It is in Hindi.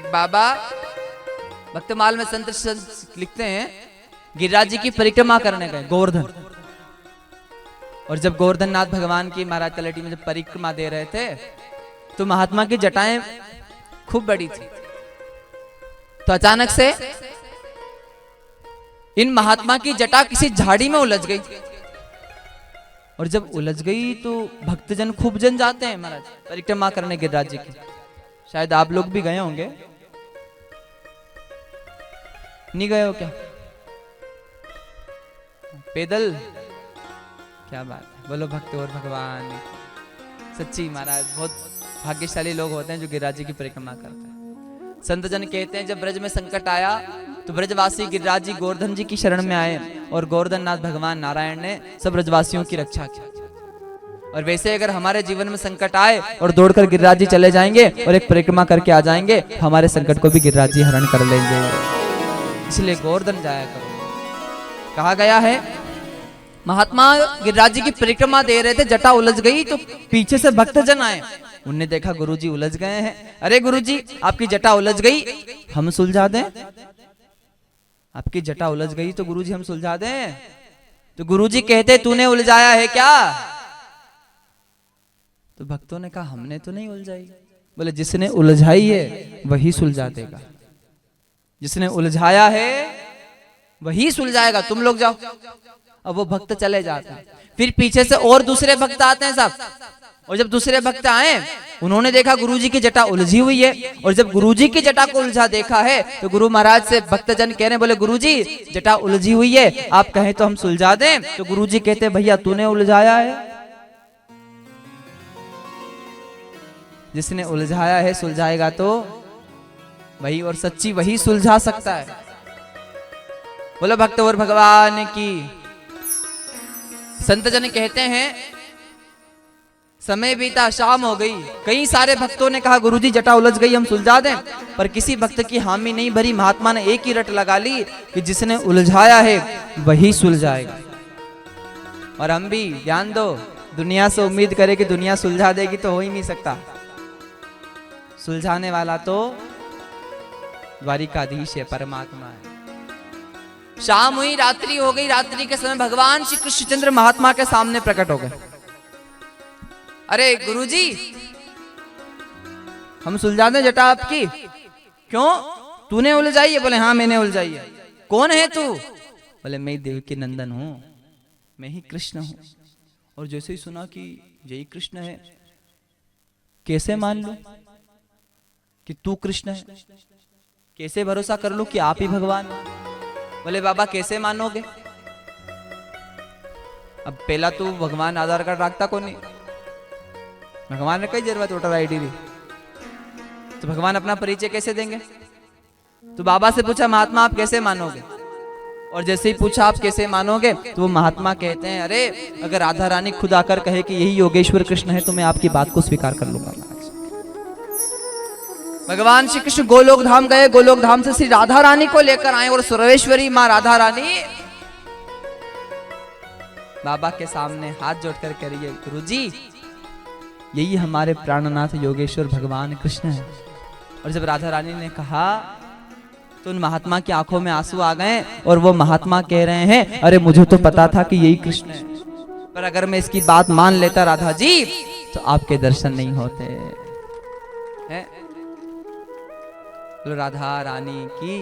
एक बाबा भक्तमाल में संत लिखते हैं, गिरिराज जी की परिक्रमा करने गए गोवर्धन। और जब गोवर्धन नाथ भगवान की महाराज तलहटी में जब परिक्रमा दे रहे थे तो महात्मा की जटाएं खूब बड़ी थी। तो अचानक से इन महात्मा की जटा किसी झाड़ी में उलझ गई। और जब उलझ गई तो भक्तजन खूब जन जाते हैं महाराज परिक्रमा करने गिरिराज जी की। शायद आप लोग भी गए होंगे, नहीं गए हो क्या? पैदल? क्या बात है, बोलो भक्त और भगवान। सच्ची महाराज बहुत भाग्यशाली लोग होते हैं जो गिरिराज जी की परिक्रमा करते हैं। संत जन कहते हैं जब ब्रज में संकट आया तो ब्रजवासी गिरिराज जी गोवर्धन जी की शरण में आए और गोवर्धन नाथ भगवान नारायण ने सब ब्रजवासियों की रक्षा की। और वैसे अगर हमारे जीवन में संकट आए और दौड़कर गिरिराज जी चले जाएंगे और एक परिक्रमा करके आ जाएंगे, हमारे संकट को भी गिरिराज जी हरण कर लेंगे। इसलिए गोवर्धन जाया करो। कहा गया है महात्मा गिरिराज जी की परिक्रमा दे रहे थे, जटा उलझ गई तो पीछे से भक्तजन आए। उनने देखा गुरुजी उलझ गए हैं। अरे गुरुजी आपकी जटा उलझ गई, हम सुलझा दें। आपकी जटा उलझ गई तो गुरुजी हम सुलझा दें। तो गुरुजी कहते तूने उलझाया है क्या? तो भक्तों ने कहा हमने तो नहीं उलझाई। बोले जिसने उलझाई है वही सुलझा देगा, जिसने उलझाया है वही सुलझाएगा, तुम लोग जाओ। अब वो भक्त चले जाते हैं। फिर पीछे से और दूसरे भक्त आते हैं साहब। और जब दूसरे भक्त आए उन्होंने देखा गुरुजी की जटा उलझी हुई है। और जब गुरुजी की जटा को उलझा देखा है तो गुरु महाराज से भक्तजन कह रहे, बोले गुरुजी जटा उलझी हुई है, आप कहें तो हम सुलझा दें। तो गुरुजी कहते भैया तूने उलझाया है। जिसने उलझाया है सुलझाएगा तो वही, और सच्ची वही सुलझा सकता है। बोलो भक्त और भगवान की। संत जन कहते हैं समय बीता, शाम हो गई। कई सारे भक्तों ने कहा गुरुजी जटा उलझ गई हम सुलझा दें, पर किसी भक्त की हामी नहीं भरी। महात्मा ने एक ही रट लगा ली कि जिसने उलझाया है वही सुलझाएगा। और हम भी ध्यान दो, दुनिया से उम्मीद करें कि दुनिया सुलझा देगी तो हो ही नहीं सकता। सुलझाने वाला तो द्वारिकाधीश है, परमात्मा है। शाम हुई, रात्रि हो गई। रात्रि के समय भगवान श्री कृष्णचंद्र महात्मा के सामने प्रकट हो गए। अरे गुरुजी हम सुलझा दें जटा आपकी? क्यों, तूने उलझाई है? बोले हाँ मैंने उलझाई है। कौन है तू? बोले मैं देवकी नंदन हूं, मैं ही कृष्ण हूं। और जैसे ही सुना कि यही कृष्ण है, कैसे मान लूं कि तू कृष्ण है? कैसे भरोसा कर लूं कि आप ही भगवान हो? बोले बाबा कैसे मानोगे? अब पहला तू भगवान आधार कार्ड रखता को नहीं, भगवान ने कई जरूरत वोटर आईडी दी, तो भगवान अपना परिचय कैसे देंगे? तो बाबा से पूछा महात्मा आप कैसे मानोगे? और जैसे ही पूछा आप कैसे मानोगे, तो वो महात्मा कहते हैं अरे अगर राधा रानी खुद आकर कहे कि यही योगेश्वर कृष्ण है तो मैं आपकी बात को स्वीकार कर लूंगा। भगवान श्री कृष्ण गोलोक धाम गए। गोलोक धाम से श्री राधा रानी को लेकर आए और सर्वेश्वरी मां राधा रानी बाबा के सामने हाथ जोड़कर कह रही है गुरुजी यही हमारे प्राणनाथ योगेश्वर भगवान कृष्ण है। और जब राधा रानी ने कहा तो उन महात्मा की आंखों में आंसू आ गए और वो महात्मा कह रहे हैं अरे मुझे तो पता था कि यही कृष्ण है, पर अगर मैं इसकी बात मान लेता राधा जी तो आपके दर्शन नहीं होते हैं। राधा रानी की